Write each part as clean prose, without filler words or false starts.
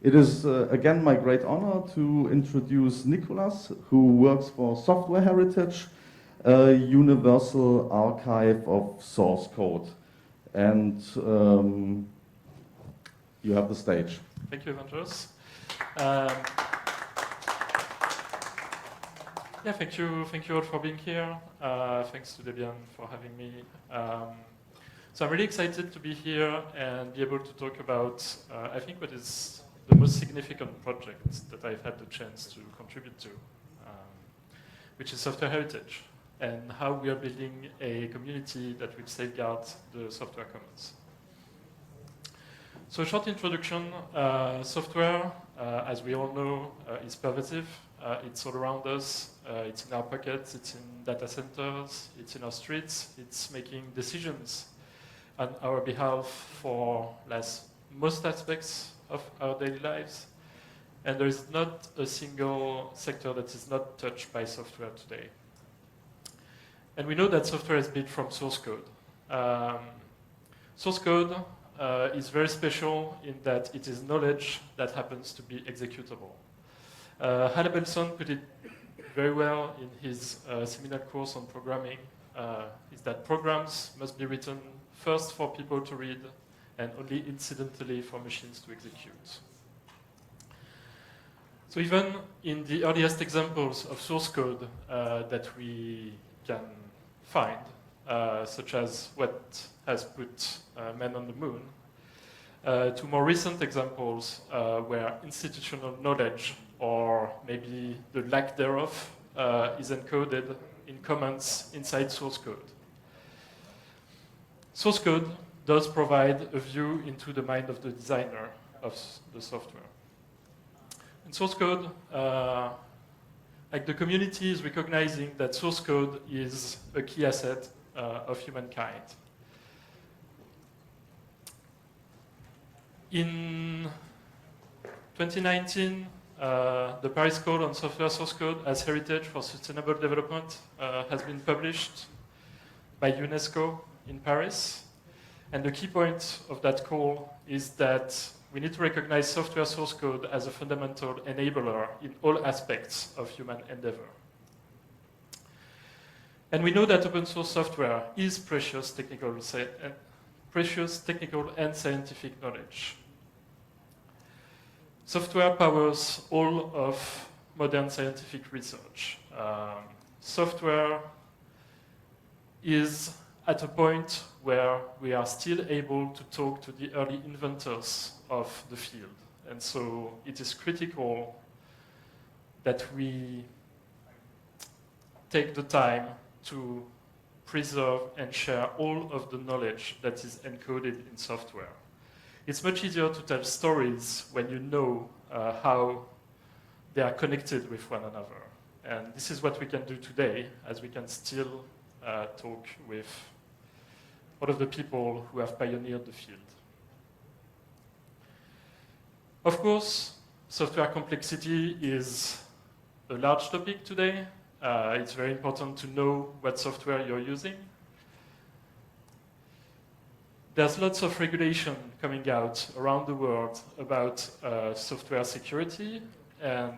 It is again my great honor to introduce Nicolas, who works for Software Heritage, a universal archive of source code. And you have the stage. Thank you, Evangelos. Yeah, thank you all for being here. Thanks to Debian for having me. So I'm really excited to be here and be able to talk about, I think, what is the most significant project that I've had the chance to contribute to, which is Software Heritage, and how we are building a community that will safeguard the software commons. So a short introduction, software, as we all know, is pervasive. It's all around us. It's in our pockets. It's in data centers. It's in our streets. It's making decisions on our behalf for most aspects of our daily lives. And there is not a single sector that is not touched by software today. And we know that software is built from source code. Source code is very special in that it is knowledge that happens to be executable. Hannah Belson put it very well in his seminar course on programming, is that programs must be written first for people to read and only incidentally for machines to execute. So even in the earliest examples of source code that we can find, such as what has put men on the moon, to more recent examples where institutional knowledge, or maybe the lack thereof, is encoded in comments inside source code. Source code does provide a view into the mind of the designer of the software. And source code, like the community is recognizing that source code is a key asset of humankind. In 2019, the Paris Call on Software Source Code as Heritage for Sustainable Development has been published by UNESCO in Paris. And the key point of that call is that we need to recognize software source code as a fundamental enabler in all aspects of human endeavor. And we know that open source software is precious technical and scientific knowledge. Software powers all of modern scientific research. Software is at a point where we are still able to talk to the early inventors of the field. And so it is critical that we take the time to preserve and share all of the knowledge that is encoded in software. It's much easier to tell stories when you know how they are connected with one another. And this is what we can do today, as we can still talk with all of the people who have pioneered the field. Of course, software complexity is a large topic today. It's very important to know what software you're using. There's lots of regulation coming out around the world about software security and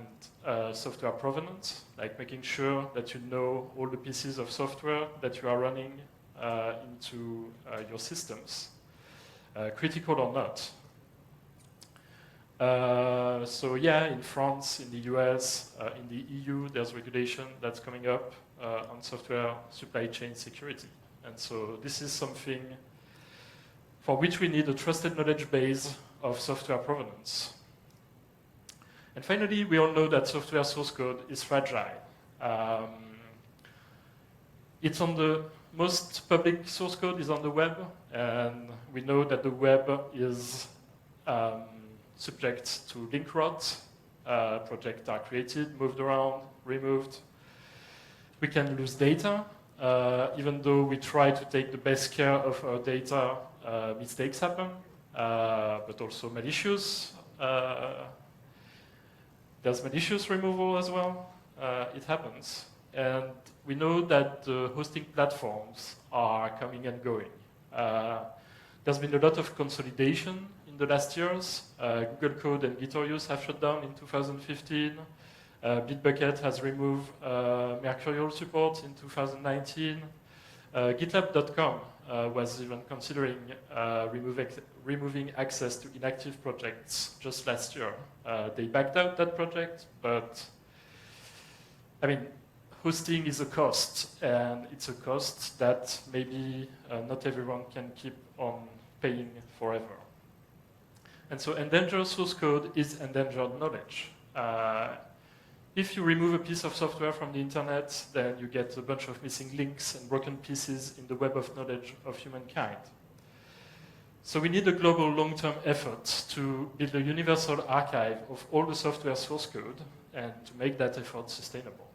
software provenance, like making sure that you know all the pieces of software that you are running into your systems, critical or not. So yeah, in France, in the US, in the EU, there's regulation that's coming up on software supply chain security. And so this is something for which we need a trusted knowledge base of software provenance. And finally, we all know that software source code is fragile. It's on the most public source code is on the web, and we know that the web is subject to link rot. Projects are created, moved around, removed. We can lose data. Even though we try to take the best care of our data, mistakes happen, but also malicious. There's malicious removal as well. It happens. And we know that the hosting platforms are coming and going. There's been a lot of consolidation in the last years. Google Code and Gitorious have shut down in 2015. Bitbucket has removed Mercurial support in 2019. GitLab.com was even considering removing access to inactive projects just last year. They backed out that project, but I mean, hosting is a cost, and it's a cost that maybe not everyone can keep on paying forever. And so endangered source code is endangered knowledge. If you remove a piece of software from the internet, then you get a bunch of missing links and broken pieces in the web of knowledge of humankind. So we need a global long-term effort to build a universal archive of all the software source code and to make that effort sustainable.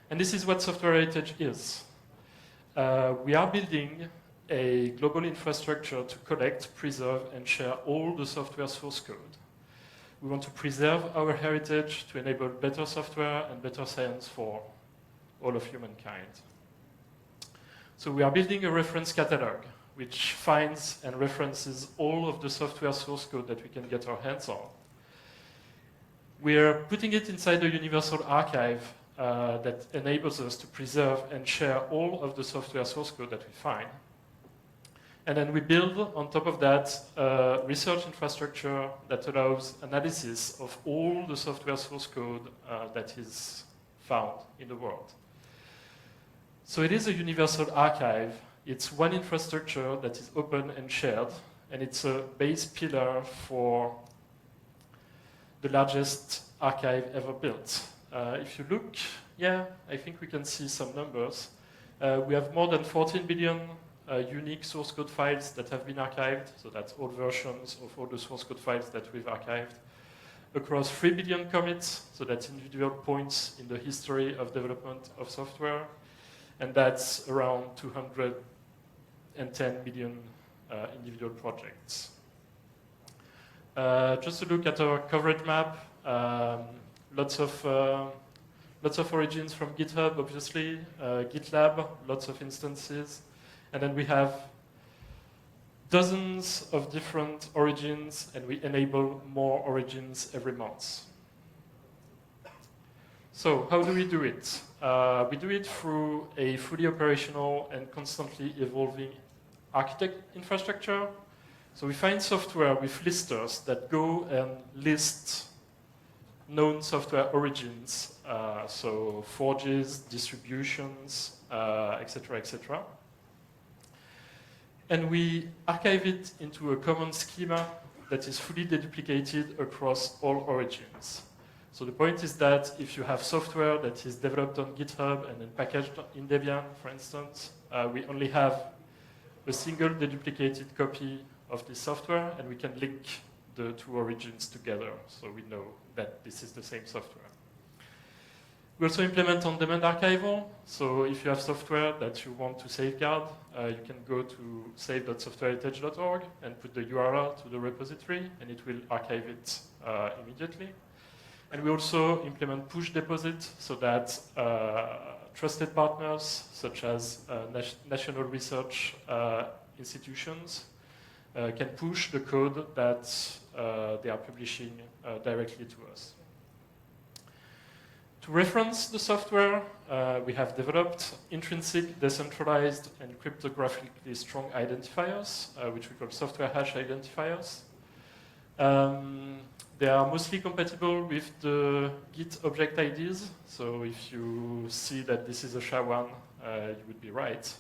And this is what software heritage is. We are building a global infrastructure to collect, preserve, and share all the software source code. We want to preserve our heritage to enable better software and better science for all of humankind. So we are building a reference catalog which finds and references all of the software source code that we can get our hands on. We're putting it inside a universal archive that enables us to preserve and share all of the software source code that we find. And then we build, on top of that, a research infrastructure that allows analysis of all the software source code that is found in the world. So it is a universal archive. It's one infrastructure that is open and shared, and it's a base pillar for the largest archive ever built. If you look, I think we can see some numbers. We have more than 14 billion unique source code files that have been archived, so that's all versions of all the source code files that we've archived. Across 3 billion commits, so that's individual points in the history of development of software, and that's around 210 million individual projects. Just to look at our coverage map, lots of origins from GitHub, obviously, GitLab, lots of instances. And then we have dozens of different origins, and we enable more origins every month. So how do we do it? We do it through a fully operational and constantly evolving architect infrastructure. So we find software with listers that go and list known software origins, so forges, distributions, etc., etc. And we archive it into a common schema that is fully deduplicated across all origins. So the point is that if you have software that is developed on GitHub and then packaged in Debian, for instance, we only have a single deduplicated copy of this software, and we can link the two origins together, so we know that this is the same software. We also implement on-demand archival, so if you have software that you want to safeguard, you can go to save.softwareheritage.org and put the URL to the repository, and it will archive it immediately. And we also implement push deposit so that trusted partners, such as national research institutions, can push the code that they are publishing directly to us. To reference the software, we have developed intrinsic, decentralized, and cryptographically strong identifiers, which we call software hash identifiers. They are mostly compatible with the Git object IDs, so if you see that this is a SHA-1, you would be right.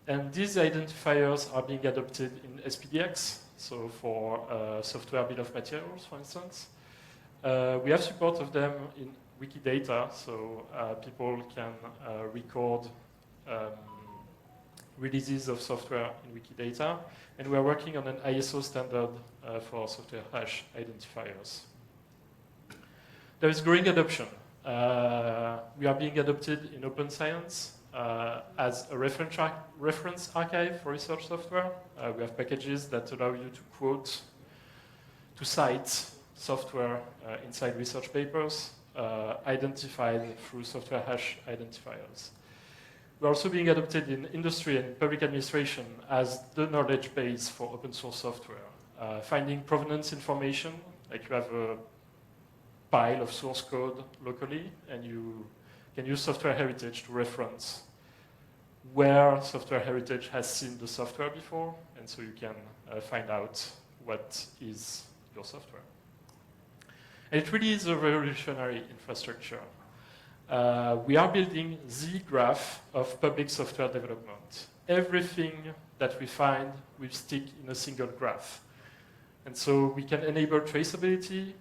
And these identifiers are being adopted in SPDX, so for software bill of materials, for instance. We have support of them in Wikidata, so people can record releases of software in Wikidata, and we are working on an ISO standard for software hash identifiers. There is growing adoption. We are being adopted in open science as a reference archive for research software. We have packages that allow you to quote, to cite software inside research papers, identified through software hash identifiers. we're also being adopted in industry and public administration as the knowledge base for open source software. Finding provenance information, like you have a pile of source code locally, and you can use software heritage to reference where software heritage has seen the software before, and so you can find out what is your software. And it really is a revolutionary infrastructure. We are building the graph of public software development. Everything that we find, we stick in a single graph. And so we can enable traceability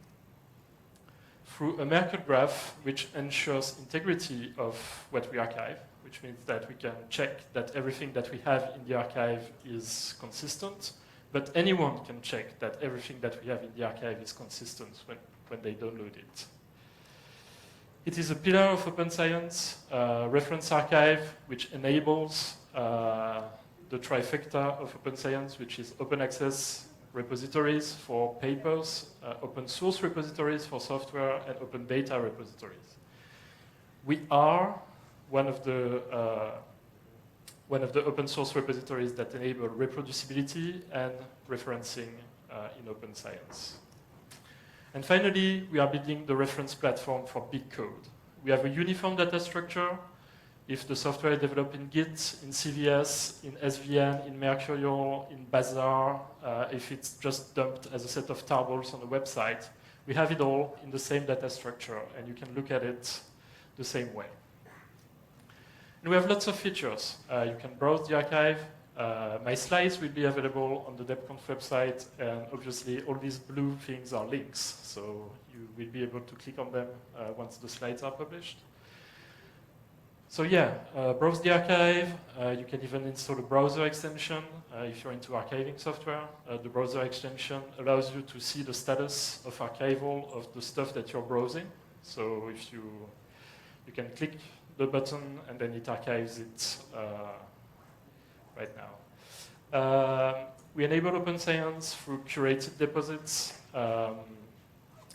through a Merkle graph, which ensures integrity of what we archive, which means that we can check that everything that we have in the archive is consistent, but anyone can check that everything that we have in the archive is consistent when they download it. It is a pillar of open science, reference archive, which enables the trifecta of open science, which is open access repositories for papers, open source repositories for software, and open data repositories. We are one of the open source repositories that enable reproducibility and referencing in open science. And finally, we are building the reference platform for big code. We have a uniform data structure. If the software is developed in Git, in CVS, in SVN, in Mercurial, in Bazaar, if it's just dumped as a set of tarballs on a website, we have it all in the same data structure, and you can look at it the same way. And we have lots of features. You can browse the archive. My slides will be available on the DebConf website, and obviously all these blue things are links, so you will be able to click on them once the slides are published. So yeah, browse the archive. You can even install a browser extension if you're into archiving software. The browser extension allows you to see the status of archival of the stuff that you're browsing. So if you can click the button and then it archives it right now. We enable open science through curated deposits.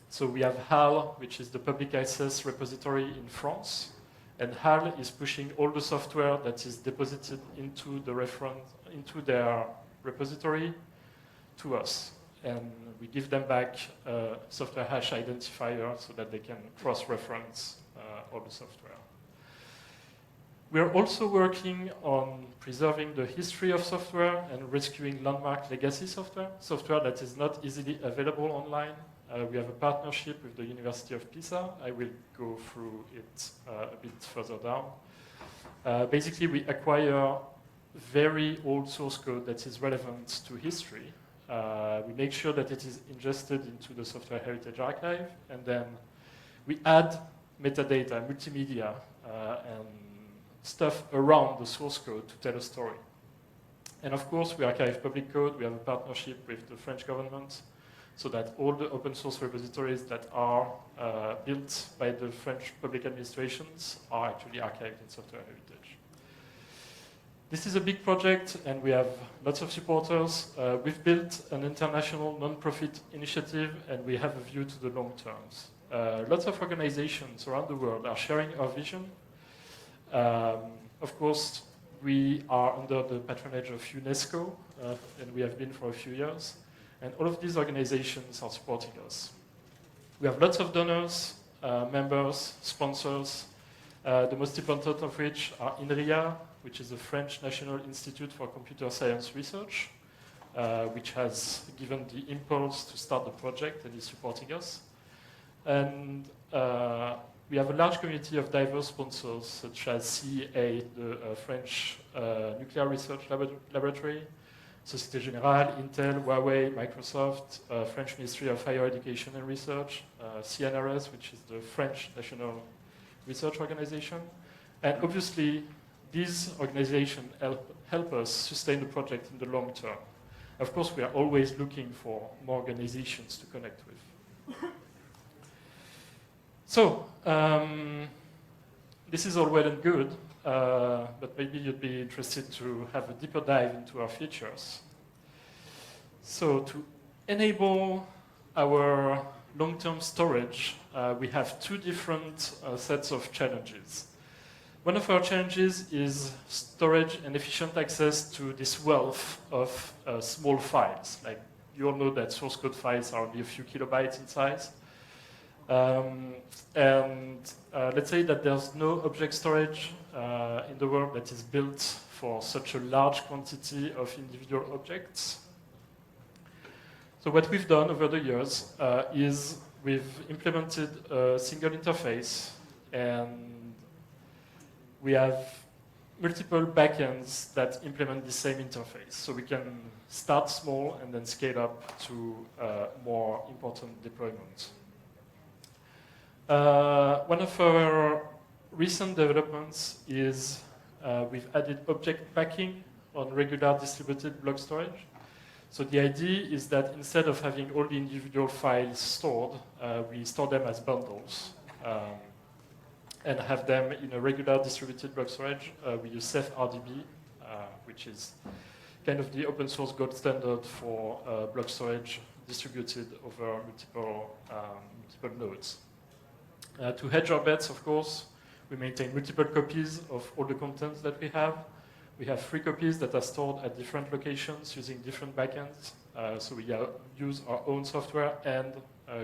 So we have HAL, which is the public access repository in France. And HAL is pushing all the software that is deposited into their repository to us. And we give them back a software hash identifier so that they can cross-reference all the software. We are also working on preserving the history of software and rescuing landmark legacy software that is not easily available online. We have a partnership with the University of Pisa. I will go through it a bit further down. Basically, we acquire very old source code that is relevant to history. We make sure that it is ingested into the Software Heritage Archive, and then we add metadata, multimedia, and stuff around the source code to tell a story. And of course, we archive public code. We have a partnership with the French government, so that all the open source repositories that are built by the French public administrations are actually archived in Software Heritage. This is a big project, and we have lots of supporters. We've built an international non-profit initiative, and we have a view to the long terms. Lots of organizations around the world are sharing our vision. Of course, we are under the patronage of UNESCO, and we have been for a few years. And all of these organizations are supporting us. We have lots of donors, members, sponsors, the most important of which are INRIA, which is the French National Institute for Computer Science Research, which has given the impulse to start the project and is supporting us. And we have a large community of diverse sponsors, such as CEA, the French Nuclear Research Laboratory, Société Générale, Intel, Huawei, Microsoft, French Ministry of Higher Education and Research, CNRS, which is the French National Research Organization. And obviously, these organizations help us sustain the project in the long term. Of course, we are always looking for more organizations to connect with. So, this is all well and good. But maybe you'd be interested to have a deeper dive into our features. So to enable our long-term storage, we have two different sets of challenges. One of our challenges is storage and efficient access to this wealth of small files. Like, you all know that source code files are only a few kilobytes in size. Let's say that there's no object storage in the world that is built for such a large quantity of individual objects. So what we've done over the years is we've implemented a single interface, and we have multiple backends that implement the same interface. So we can start small and then scale up to more important deployments. One of our recent developments is we've added object packing on regular distributed block storage. So the idea is that instead of having all the individual files stored, we store them as bundles and have them in a regular distributed block storage. We use SafeRDB, which is kind of the open source gold standard for block storage distributed over multiple nodes. To hedge our bets, of course, we maintain multiple copies of all the contents that we have. We have 3 copies that are stored at different locations using different backends. So we use our own software and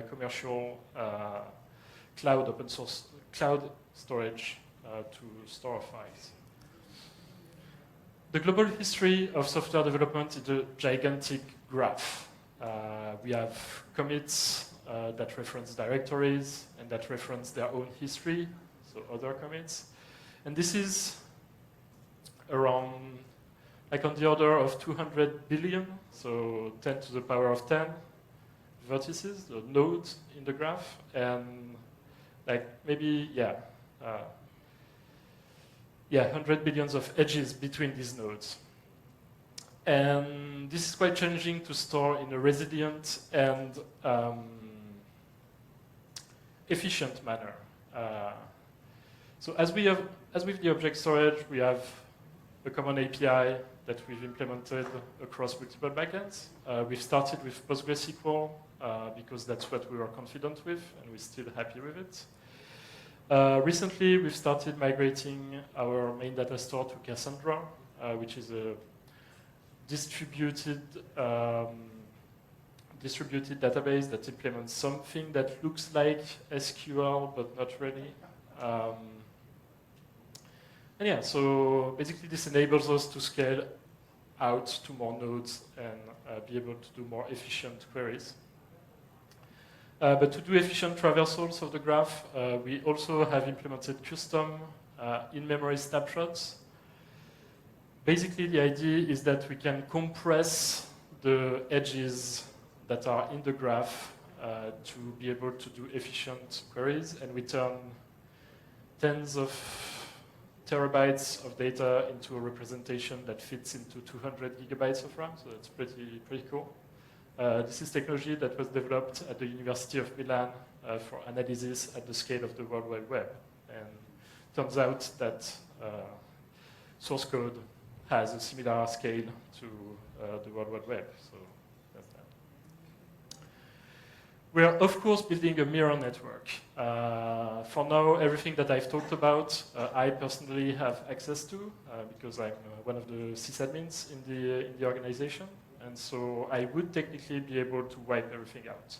commercial cloud open source cloud storage to store files. The global history of software development is a gigantic graph. We have commits that reference directories and that reference their own history, so other commits. And this is around, like on the order of 200 billion, so 10 to the power of 10 vertices, the nodes in the graph, and like maybe, 100 billions of edges between these nodes. And this is quite challenging to store in a resilient and efficient manner. So as with the object storage, we have a common API that we've implemented across multiple backends. We've started with PostgreSQL because that's what we were confident with, and we're still happy with it. Recently, we've started migrating our main data store to Cassandra, which is a distributed database that implements something that looks like SQL, but not really. And yeah, so basically this enables us to scale out to more nodes and be able to do more efficient queries. But to do efficient traversals of the graph, we also have implemented custom in-memory snapshots. Basically, the idea is that we can compress the edges that are in the graph to be able to do efficient queries, and we turn tens of terabytes of data into a representation that fits into 200 gigabytes of RAM, so that's pretty cool. This is technology that was developed at the University of Milan for analysis at the scale of the World Wide Web. And turns out that source code has a similar scale to the World Wide Web. So that's that. We are, of course, building a mirror network. For now, everything that I've talked about, I personally have access to because I'm one of the sysadmins in the organization. And so I would technically be able to wipe everything out.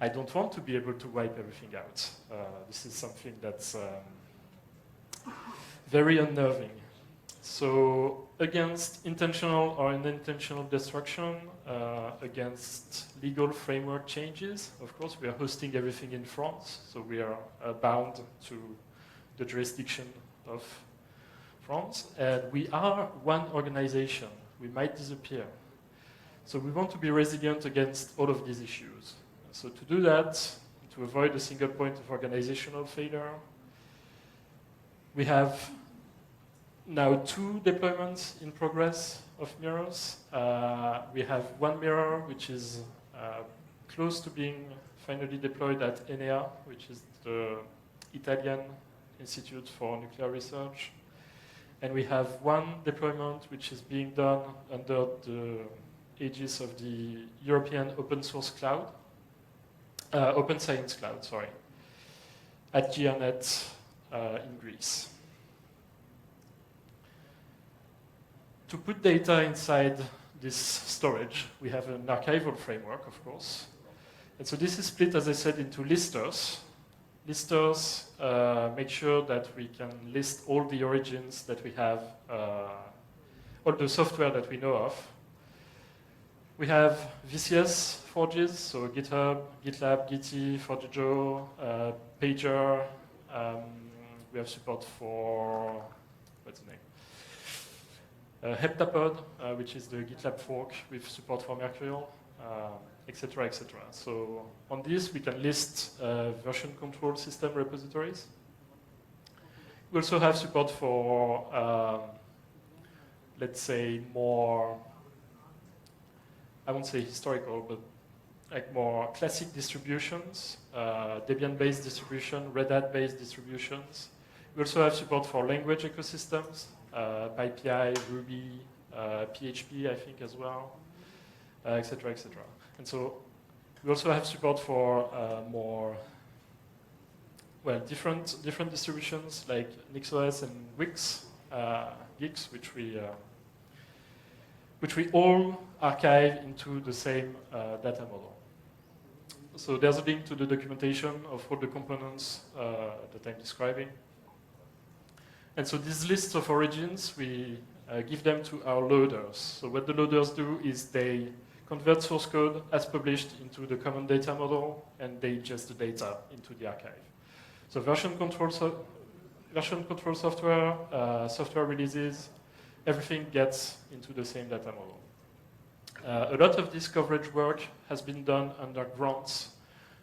I don't want to be able to wipe everything out. This is something that's very unnerving. So against intentional or unintentional destruction, against legal framework changes, of course, we are hosting everything in France. So we are bound to the jurisdiction of France. And we are one organization. We might disappear. So we want to be resilient against all of these issues. So to do that, to avoid a single point of organizational failure, we have now 2 deployments in progress of mirrors. We have one mirror which is close to being finally deployed at ENEA, which is the Italian Institute for Nuclear Research. And we have one deployment which is being done under the aegis of the European Open Source Cloud, Open Science Cloud, sorry, at GRNet in Greece. to put data inside this storage, we have an archival framework, of course. And so this is split, as I said, into listers. Listers make sure that we can list all the origins that we have, all the software that we know of. We have VCS forges, so GitHub, GitLab, Gitty, Forgejo, Pager. We have support for, what's the name? Heptapod, which is the GitLab fork with support for Mercurial, etc., etc. So on this, we can list version control system repositories. We also have support for, let's say, more, I won't say historical, but like more classic distributions, Debian-based distribution, Red Hat-based distributions. We also have support for language ecosystems, PyPI, Ruby, PHP, I think, as well, etc., etc. And so we also have support for more, well, different distributions like NixOS and Wix, Geeks, which we all archive into the same data model. So there's a link to the documentation of all the components that I'm describing. And so these lists of origins, we give them to our loaders. So what the loaders do is they convert source code as published into the common data model, and they ingest the data into the archive. So version control software, software releases, everything gets into the same data model. A lot of this coverage work has been done under grants.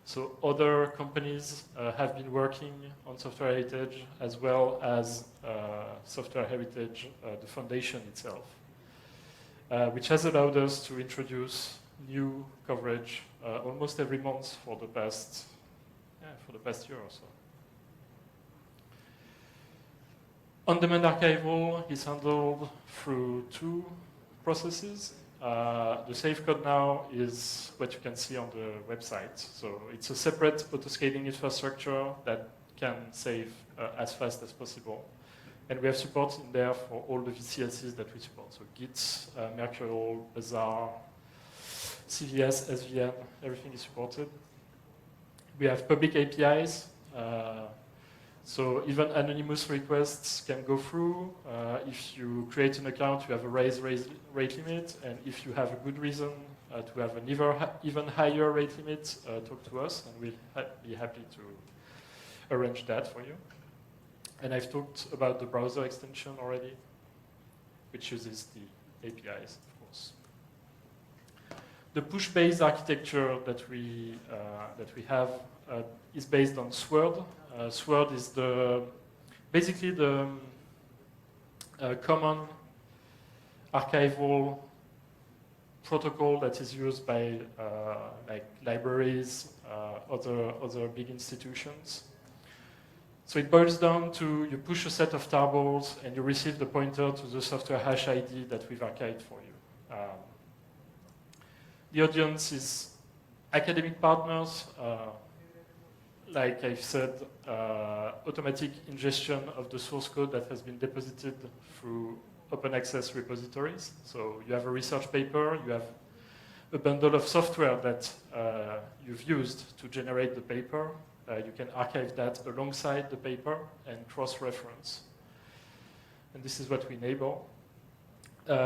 So other companies have been working on software heritage as well as software heritage, the foundation itself, which has allowed us to introduce new coverage almost every month for the past year or so. On-demand archival is handled through two processes. The save code now is what you can see on the website. So it's a separate autoscaling infrastructure that can save as fast as possible. And we have support in there for all the VCSs that we support. So Git, Mercurial, Bazaar, CVS, SVN, everything is supported. We have public APIs. So even anonymous requests can go through. If you create an account, you have a raise rate limit. And if you have a good reason to have an even higher rate limit, talk to us, and we'll be happy to arrange that for you. And I've talked about the browser extension already, which uses the APIs, of course. The push-based architecture that we have is based on SWORD. SWORD is basically the common archival protocol that is used by like libraries, other big institutions. So it boils down to you push a set of tarballs and you receive the pointer to the software hash ID that we've archived for you. The audience is academic partners, like I've said, automatic ingestion of the source code that has been deposited through open access repositories. So you have a research paper, you have a bundle of software that you've used to generate the paper. You can archive that alongside the paper and cross-reference. And this is what we enable.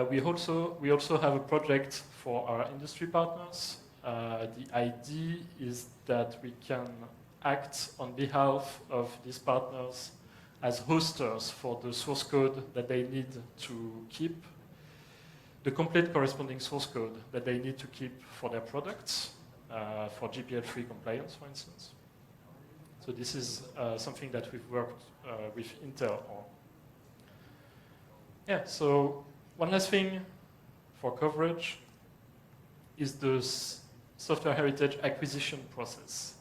We also have a project for our industry partners. The idea is that we can act on behalf of these partners as hosters for the source code that they need to keep, the complete corresponding source code that they need to keep for their products, for GPL3 compliance, for instance. So this is something that we've worked with Intel on. Yeah, so one last thing for coverage is the software heritage acquisition process.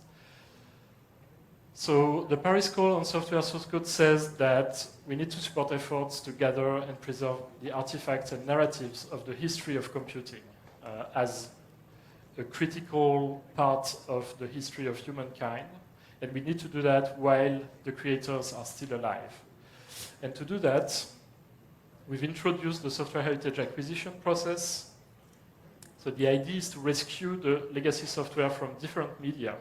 So the Paris Call on software source code says that we need to support efforts to gather and preserve the artifacts and narratives of the history of computing as a critical part of the history of humankind. And we need to do that while the creators are still alive. And to do that, we've introduced the software heritage acquisition process. So the idea is to rescue the legacy software from different media.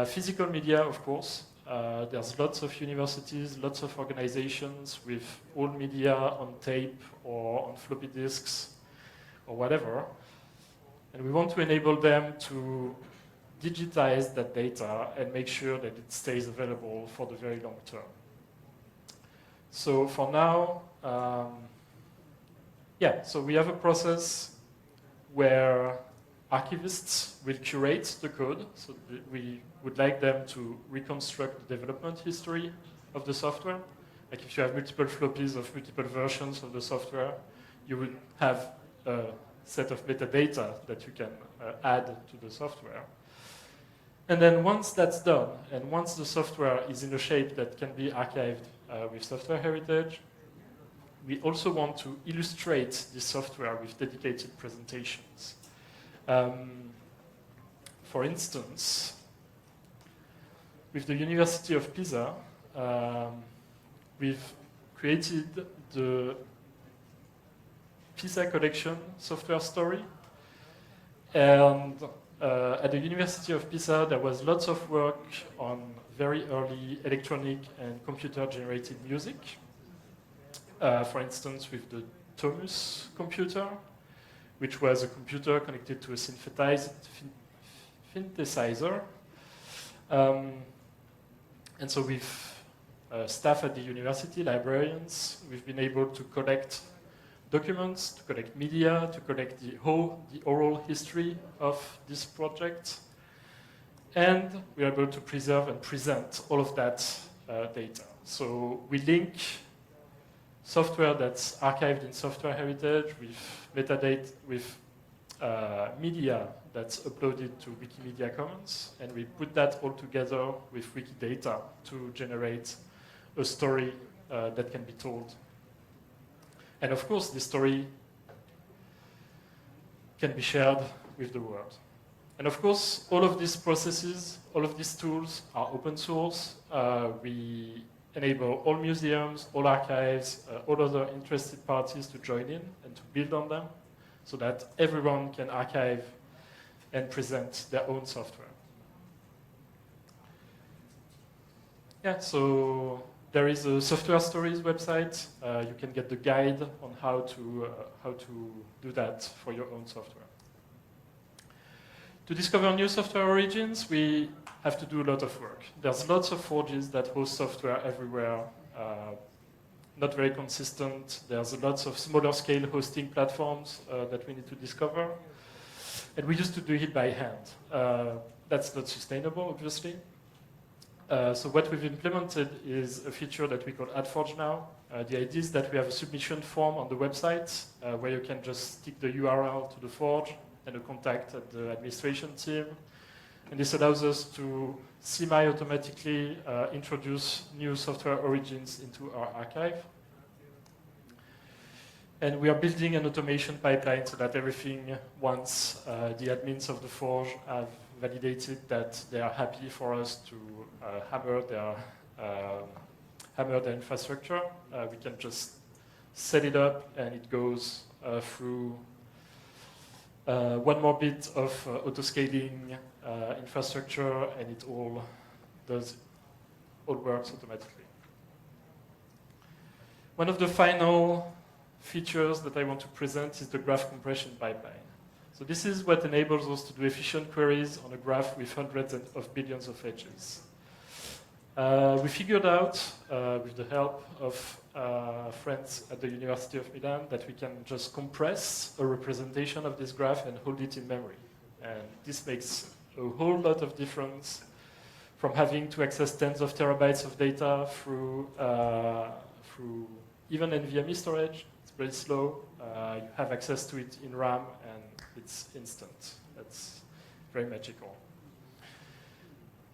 Physical media, of course. There's lots of universities, lots of organizations with old media on tape or on floppy disks or whatever. And we want to enable them to digitize that data and make sure that it stays available for the very long term. So for now, so we have a process where archivists will curate the code. So we would like them to reconstruct the development history of the software. Like if you have multiple floppies of multiple versions of the software, you would have a set of metadata that you can add to the software. And then once that's done, and once the software is in a shape that can be archived with software heritage, we also want to illustrate this software with dedicated presentations. For instance, with the University of Pisa, we've created the Pisa Collection software story. And at the University of Pisa, there was lots of work on very early electronic and computer-generated music. For instance, with the Thomas computer, which was a computer connected to a synthesizer. And so with staff at the university, librarians, we've been able to collect documents, to collect media, to collect the oral history of this project. And we are able to preserve and present all of that data. So we link software that's archived in software heritage with metadata, with media that's uploaded to Wikimedia Commons, and we put that all together with Wikidata to generate a story that can be told. And of course, this story can be shared with the world. And of course, all of these processes, all of these tools are open source. We enable all museums, all archives, all other interested parties to join in and to build on them so that everyone can archive and present their own software. Yeah, so there is a Software Stories website. You can get the guide on how to do that for your own software. To discover new software origins, we have to do a lot of work. There's lots of forges that host software everywhere, not very consistent. There's lots of smaller scale hosting platforms that we need to discover. And we used to do it by hand. That's not sustainable, obviously. So what we've implemented is a feature that we call AdForge now. The idea is that we have a submission form on the website where you can just stick the URL to the forge and a contact at the administration team. And this allows us to semi-automatically introduce new software origins into our archive. And we are building an automation pipeline so that everything, once the admins of the forge have validated that they are happy for us to hammer their infrastructure, we can just set it up and it goes through one more bit of auto-scaling infrastructure, and it all works automatically. One of the final features that I want to present is the graph compression pipeline. So this is what enables us to do efficient queries on a graph with hundreds of billions of edges. We figured out, with the help of friends at the University of Milan, that we can just compress a representation of this graph and hold it in memory. And this makes a whole lot of difference from having to access tens of terabytes of data through even NVMe storage. It's very slow. You have access to it in RAM, and it's instant. That's very magical.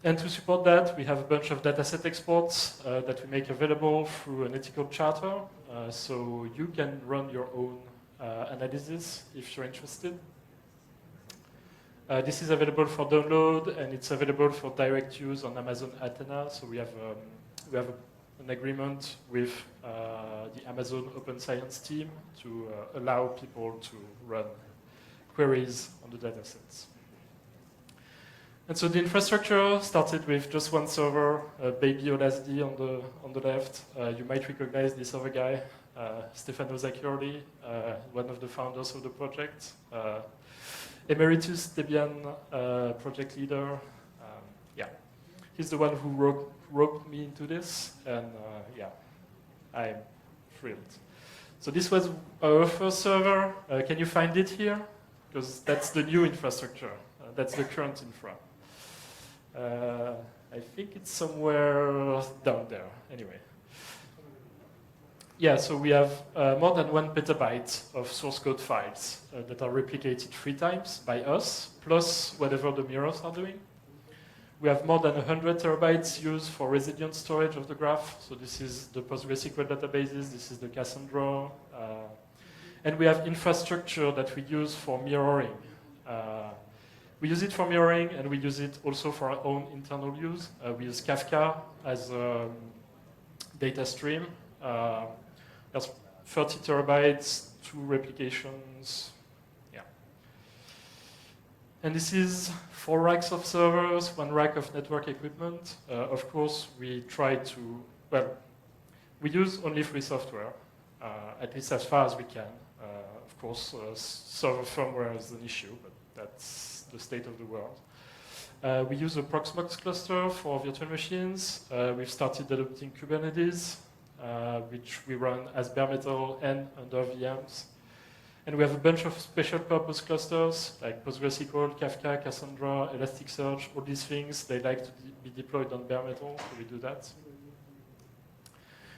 And to support that, we have a bunch of dataset exports that we make available through an ethical charter. So you can run your own analysis if you're interested. This is available for download, and it's available for direct use on Amazon Athena. So we have a an agreement with the Amazon Open Science team to allow people to run queries on the datasets. And so the infrastructure started with just one server, baby Olasd on the left. You might recognize this other guy, Stefano Zacchioli, one of the founders of the project. Emeritus Debian project leader. Yeah, he's the one who roped me into this, and yeah, I'm thrilled. So this was our first server. Can you find it here? Because that's the new infrastructure. That's the current infra. I think it's somewhere down there. Anyway. Yeah, so we have more than 1 petabyte of source code files that are replicated 3 times by us, plus whatever the mirrors are doing. We have more than 100 terabytes used for resilient storage of the graph. So this is the PostgreSQL databases, this is the Cassandra. And we have infrastructure that we use for mirroring. We use it for mirroring, and we use it also for our own internal use. We use Kafka as a data stream. There's 30 terabytes, 2 replications. Yeah. And this is 4 racks of servers, 1 rack of network equipment. Of course, we try to, well, we use only free software, at least as far as we can. Of course, server firmware is an issue, but that's the state of the world. We use a Proxmox cluster for virtual machines. We've started adopting Kubernetes, which we run as bare metal and under VMs. And we have a bunch of special purpose clusters like PostgreSQL, Kafka, Cassandra, Elasticsearch, all these things. They like to be deployed on bare metal, so we do that.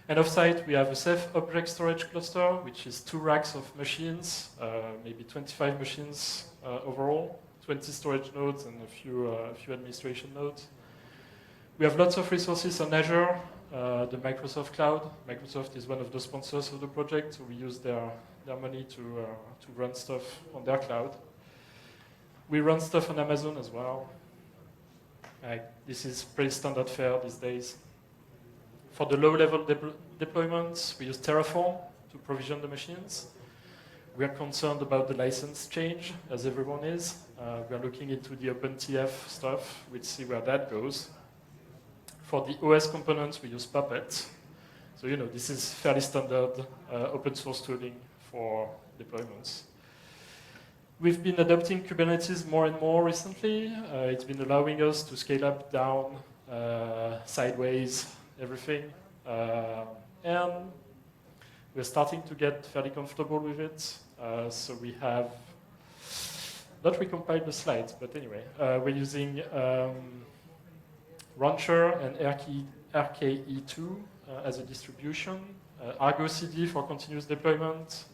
And offsite, we have a safe object storage cluster, which is 2 racks of machines, maybe 25 machines overall, 20 storage nodes and a few administration nodes. We have lots of resources on Azure, the Microsoft Cloud. Microsoft is one of the sponsors of the project, so we use their money to run stuff on their cloud. We run stuff on Amazon as well. This is pretty standard fare these days. For the low-level deployments, we use Terraform to provision the machines. We are concerned about the license change, as everyone is. We are looking into the OpenTF stuff. We'll see where that goes. For the OS components, we use Puppet. So, you know, this is fairly standard open source tooling for deployments. We've been adopting Kubernetes more and more recently. It's been allowing us to scale up, down, sideways, everything. And we're starting to get fairly comfortable with it. So we have not recompiled the slides, but anyway, we're using Rancher and RKE2 as a distribution, Argo CD for continuous deployment,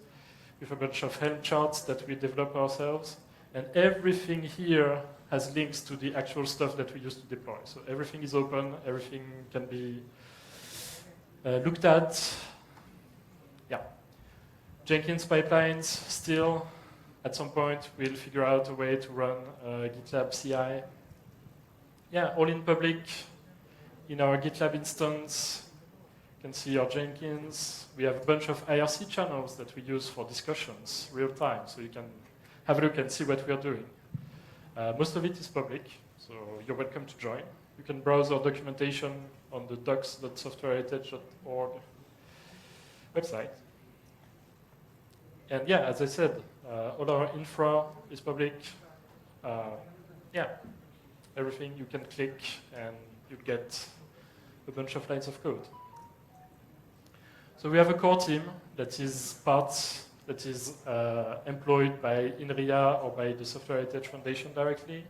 with a bunch of Helm charts that we develop ourselves. And everything here has links to the actual stuff that we use to deploy. So everything is open, everything can be looked at. Yeah. Jenkins pipelines, still, at some point, we'll figure out a way to run GitLab CI. Yeah, all in public. In our GitLab instance, you can see our Jenkins. We have a bunch of IRC channels that we use for discussions, real time, so you can have a look and see what we are doing. Most of it is public, so you're welcome to join. You can browse our documentation on the docs.softwareheritage.org website. And yeah, as I said, all our infra is public. Yeah, everything you can click and you get a bunch of lines of code. So we have a core team that is employed by INRIA or by the Software Heritage Foundation directly.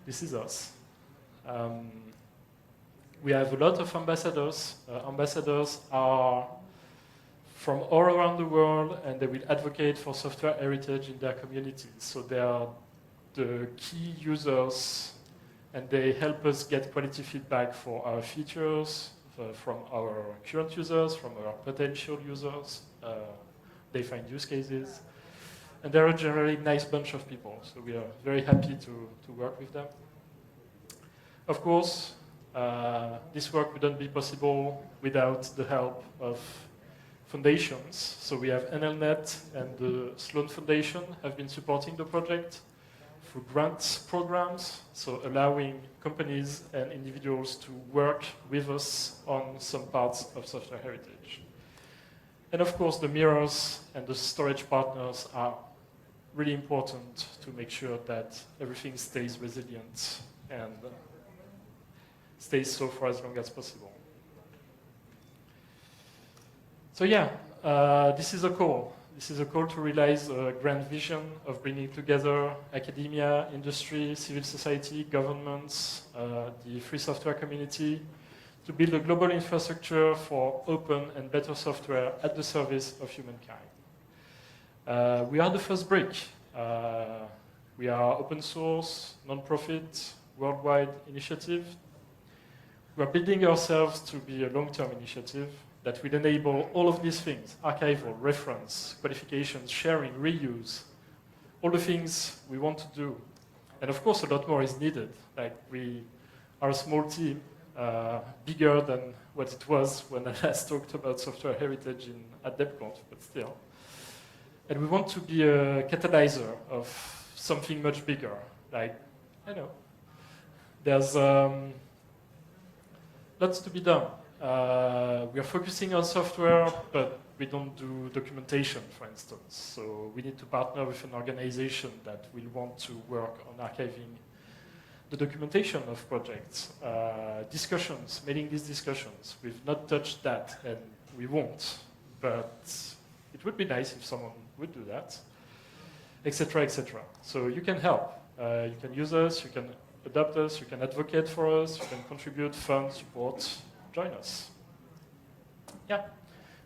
This is us. We have a lot of ambassadors. Ambassadors are from all around the world, and they will advocate for software heritage in their communities. So they are the key users, and they help us get quality feedback for our features, from our current users, from our potential users. They find use cases. And they're a generally nice bunch of people, so we are very happy to work with them. Of course, This work wouldn't be possible without the help of foundations. So we have NLNet and the Sloan Foundation have been supporting the project through grants programs, so allowing companies and individuals to work with us on some parts of software heritage. And of course, the mirrors and the storage partners are really important to make sure that everything stays resilient and stays so for as long as possible. So yeah, this is a call. This is a call to realize a grand vision of bringing together academia, industry, civil society, governments, the free software community, to build a global infrastructure for open and better software at the service of humankind. We are the first brick. We are open source, non-profit, worldwide initiative. We are building ourselves to be a long-term initiative that will enable all of these things: archival, reference, qualifications, sharing, reuse, all the things we want to do. And of course, a lot more is needed. Like, we are a small team, bigger than what it was when I last talked about software heritage at DebConf, but still. And we want to be a catalyzer of something much bigger. Like, I know, there's lots to be done. We are focusing on software, but we don't do documentation, for instance. So we need to partner with an organization that will want to work on archiving the documentation of projects, discussions, mailing list discussions. We've not touched that, and we won't. But it would be nice if someone would do that, etc., etc. So you can help. You can use us, you can adopt us, you can advocate for us, you can contribute, fund, support. Join us. Yeah.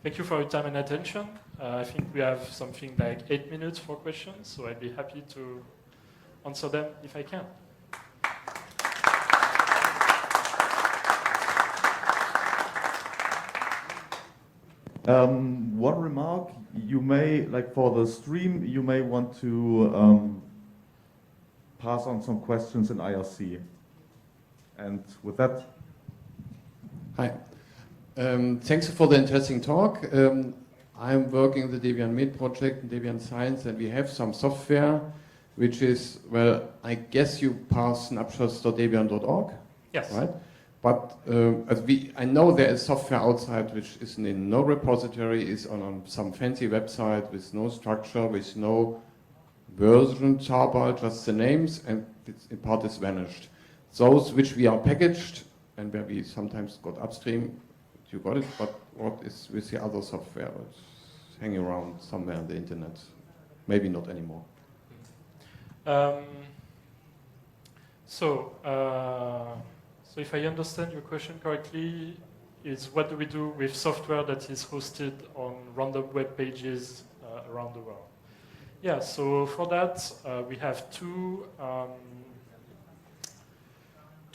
Thank you for your time and attention. I think we have something like 8 minutes for questions, so I'd be happy to answer them if I can. One remark, you may, like for the stream, you may want to pass on some questions in IRC. And with that, hi. Thanks for the interesting talk. I'm working in the Debian Med project in Debian Science, and we have some software which is, well, I guess you pass snapshots.debian.org. Yes. Right? But I know there is software outside which is in no repository, is on some fancy website with no structure, with no version tarball, just the names, and in part is vanished. Those which we are packaged and where we sometimes got upstream, you got it, but what is with the other software that's hanging around somewhere on the internet? Maybe not anymore. So if I understand your question correctly, is what do we do with software that is hosted on random web pages around the world? Yeah, so for that, we have two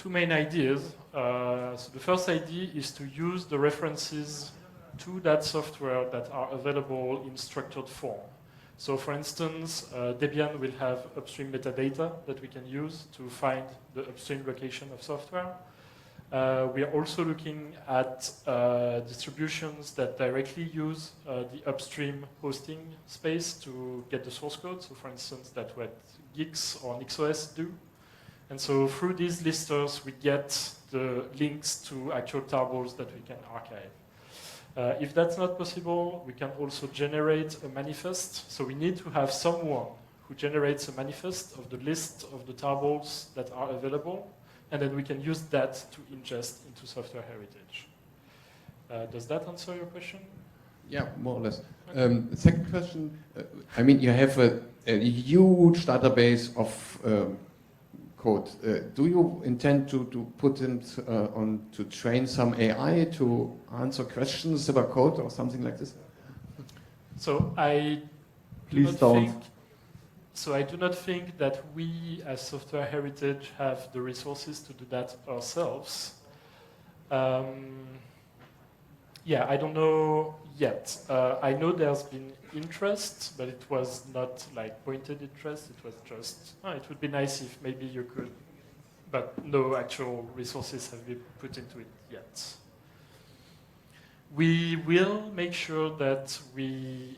main ideas. So the first idea is to use the references to that software that are available in structured form. So for instance, Debian will have upstream metadata that we can use to find the upstream location of software. We are also looking at distributions that directly use the upstream hosting space to get the source code. So for instance, that's what Gix or NixOS do. And so through these listers, we get the links to actual tarballs that we can archive. If that's not possible, we can also generate a manifest. So we need to have someone who generates a manifest of the list of the tarballs that are available, and then we can use that to ingest into software heritage. Does that answer your question? Yeah, more or less. The second question, I mean, you have a huge database of code. Do you intend to put it on to train some AI to answer questions about code or something like this? So I do not think that we as software heritage have the resources to do that ourselves. Yeah, I don't know yet. I know there's been interest, but it was not like pointed interest. It was just, it would be nice if maybe you could but no actual resources have been put into it yet. We will make sure that we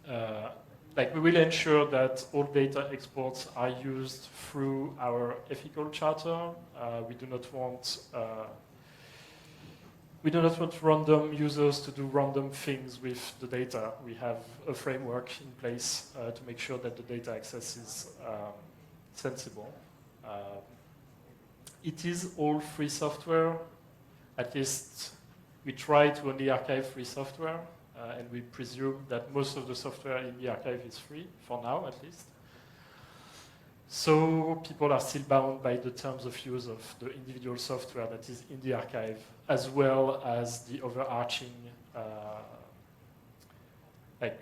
will ensure that all data exports are used through our ethical charter. We do not want random users to do random things with the data. We have a framework in place to make sure that the data access is sensible. It is all free software. At least we try to only archive free software, and we presume that most of the software in the archive is free, for now at least. So people are still bound by the terms of use of the individual software that is in the archive, as well as the overarching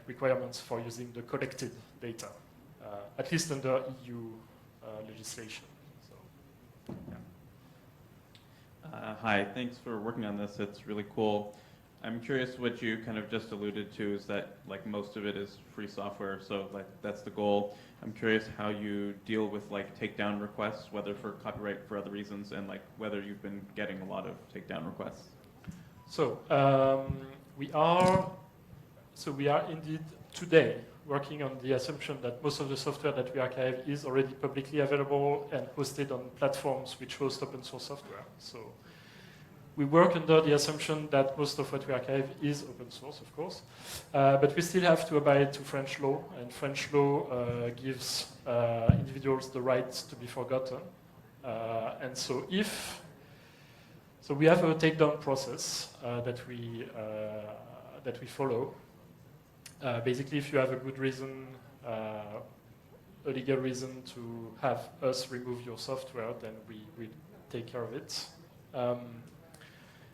requirements for using the collected data, at least under EU legislation. So, yeah. Hi, thanks for working on this. It's really cool. I'm curious what you kind of just alluded to is that like most of it is free software, so like that's the goal. I'm curious how you deal with like takedown requests, whether for copyright, for other reasons, and like whether you've been getting a lot of takedown requests. So we are indeed today working on the assumption that most of the software that we archive is already publicly available and hosted on platforms which host open source software. So we work under the assumption that most of what we archive is open source, of course, but we still have to abide to French law, and French law gives individuals the right to be forgotten. And so we have a takedown process that we follow. Basically, if you have a good reason, a legal reason to have us remove your software, then we take care of it.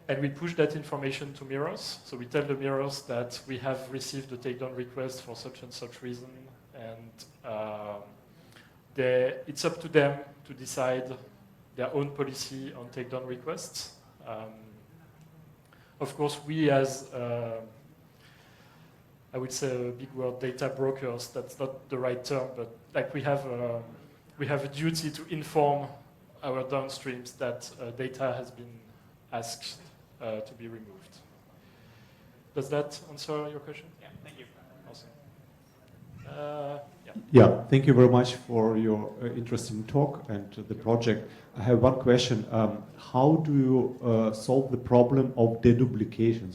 And we push that information to mirrors. So we tell the mirrors that we have received a takedown request for such and such reason, and it's up to them to decide their own policy on takedown requests. Of course, we as I would say a big word, data brokers, that's not the right term, but like we have a duty to inform our downstreams that data has been asked to be removed. Does that answer your question? Yeah, thank you. Awesome. Yeah, thank you very much for your interesting talk and the project. I have one question. How do you solve the problem of deduplication?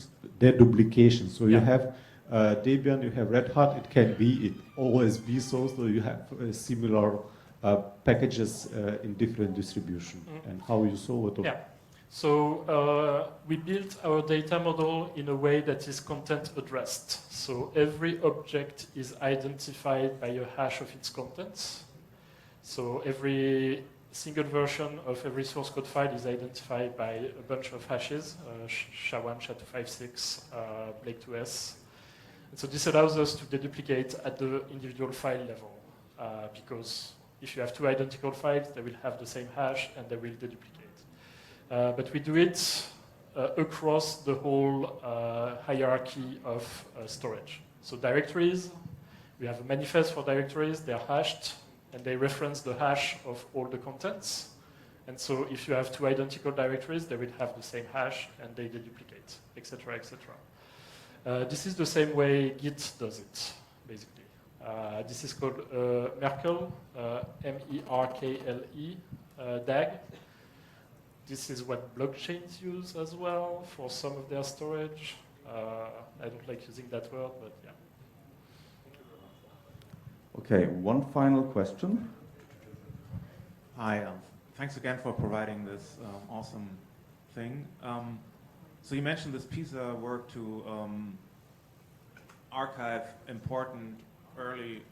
So you have Debian, you have Red Hat, it always be so you have similar packages in different distribution, and how you solve it? Yeah. So we built our data model in a way that is content addressed. So every object is identified by a hash of its contents. So every single version of every source code file is identified by a bunch of hashes, SHA-1, SHA-256, Blake2S. And so this allows us to deduplicate at the individual file level, because if you have two identical files, they will have the same hash and they will deduplicate. But we do it across the whole hierarchy of storage. So directories, we have a manifest for directories, they're hashed, and they reference the hash of all the contents. And so if you have two identical directories, they will have the same hash and they deduplicate, etc., etc. This is the same way Git does it, basically. This is called Merkle, M-E-R-K-L-E, DAG. This is what blockchains use as well for some of their storage. I don't like using that word, but yeah. Okay, one final question. Hi, thanks again for providing this awesome thing. So you mentioned this piece of work to archive important early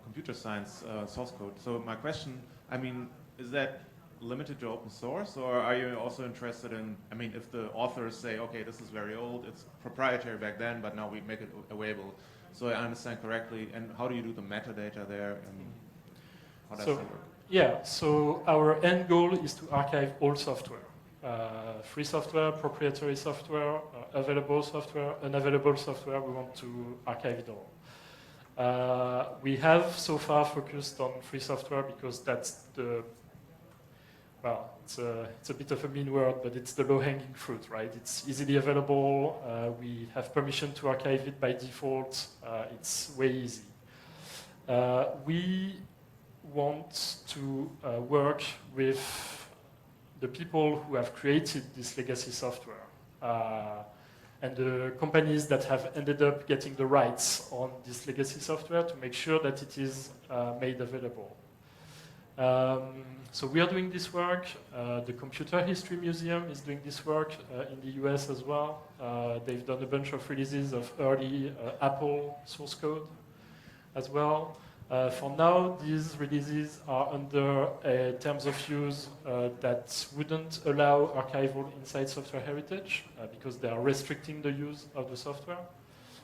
computer science source code. So my question, I mean, is that limited to open source, or are you also interested in, I mean, if the authors say, okay, this is very old, it's proprietary back then, but now we make it available. So I understand correctly, and how do you do the metadata there, and how does that work? Yeah, so our end goal is to archive all software. Free software, proprietary software, available software, unavailable software, we want to archive it all. We have so far focused on free software because that's it's a bit of a mean word, but it's the low-hanging fruit, right? It's easily available. We have permission to archive it by default. It's way easy. We want to work with the people who have created this legacy software and the companies that have ended up getting the rights on this legacy software to make sure that it is made available. So we are doing this work. The Computer History Museum is doing this work in the US as well. They've done a bunch of releases of early Apple source code as well. For now, these releases are under terms of use that wouldn't allow archival inside software heritage because they are restricting the use of the software.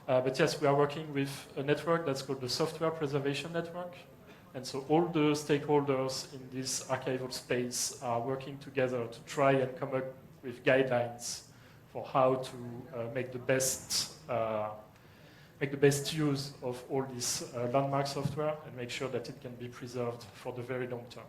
But yes, we are working with a network that's called the Software Preservation Network. And so all the stakeholders in this archival space are working together to try and come up with guidelines for how to make the best use of all this landmark software and make sure that it can be preserved for the very long term.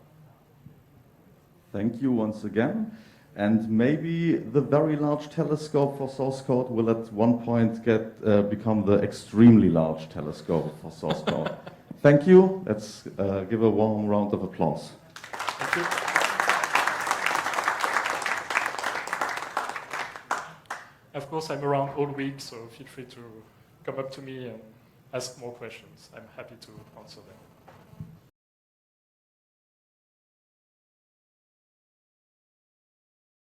Thank you once again. And maybe the very large telescope for source code will at one point become the extremely large telescope for source code. Thank you. Let's give a warm round of applause. Thank you. Of course, I'm around all week, so feel free to come up to me and ask more questions. I'm happy to answer them.